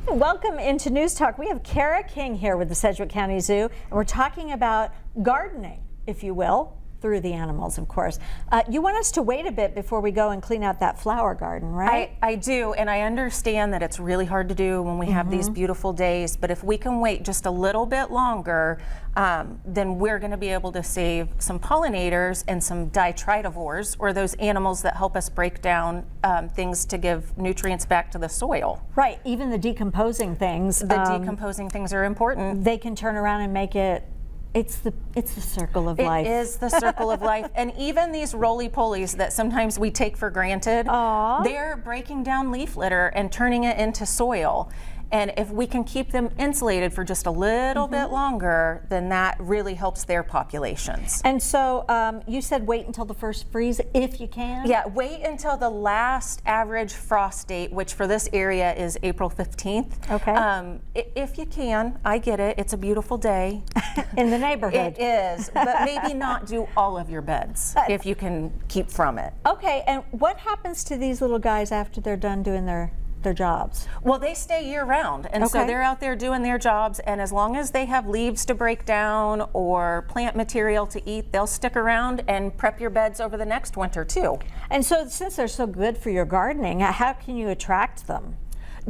Welcome into Newstalk. We have Kara King here with the Sedgwick County Zoo, and we're talking about gardening, if you will, through the animals, of course. You want us to wait a bit before we go and clean out that flower garden, right? I do, and I understand that it's really hard to do when we have these beautiful days, but if we can wait just a little bit longer, then we're going to be able to save some pollinators and some detritivores, or those animals that help us break down things to give nutrients back to the soil. Right, even the decomposing things. The decomposing things are important. They can turn around and make it. It's the circle of life. It is the circle of life. And even these roly-polies that sometimes we take for granted, they're breaking down leaf litter and turning it into soil. And if we can keep them insulated for just a little bit longer, then that really helps their populations. And so you said wait until the first freeze if you can? Yeah, wait until the last average frost date, which for this area is April 15th. Okay. If you can, I get it, it's a beautiful day. In the neighborhood. It is, but maybe not do all of your beds if you can keep from it. Okay, and what happens to these little guys after they're done doing their jobs? Well, they stay year-round, and so they're out there doing their jobs, and as long as they have leaves to break down or plant material to eat, they'll stick around and prep your beds over the next winter too. And so since they're so good for your gardening, how can you attract them?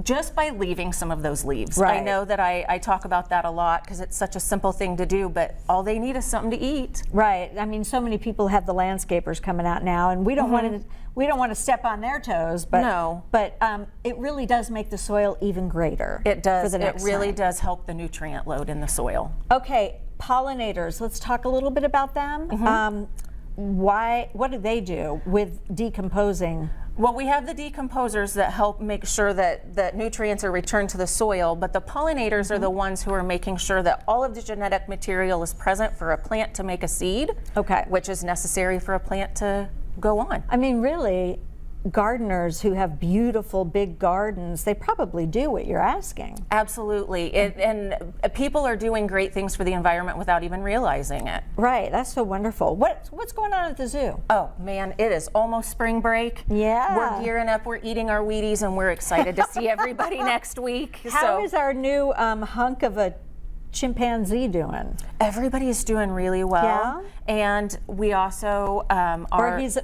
Just by leaving some of those leaves. Right. I know that I talk about that a lot because it's such a simple thing to do, but all they need is something to eat. Right. I mean, so many people have the landscapers coming out now, and we don't want to step on their toes, but no. But it really does make the soil even greater. It does. For the It next really time. does help the nutrient load in the soil. Okay, pollinators. Let's talk a little bit about them. What do they do with decomposing? Well, we have the decomposers that help make sure that nutrients are returned to the soil, but the pollinators are the ones who are making sure that all of the genetic material is present for a plant to make a seed, which is necessary for a plant to go on. I mean, really, gardeners who have beautiful big gardens, they probably do what you're asking. Absolutely, and people are doing great things for the environment without even realizing it. Right, that's so wonderful. What's going on at the zoo? Oh man, it is almost spring break. Yeah. We're gearing up, we're eating our Wheaties, and we're excited to see everybody next week. How is our new hunk of a chimpanzee doing? Everybody is doing really well. Yeah? And we also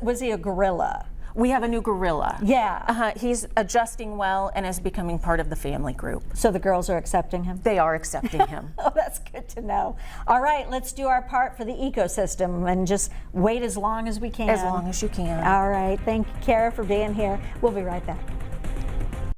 was he a gorilla? We have a new gorilla. Yeah. He's adjusting well and is becoming part of the family group. So the girls are accepting him? They are accepting him. Oh, that's good to know. All right, let's do our part for the ecosystem and just wait as long as we can. As long as you can. All right, thank you, Kara, for being here. We'll be right back.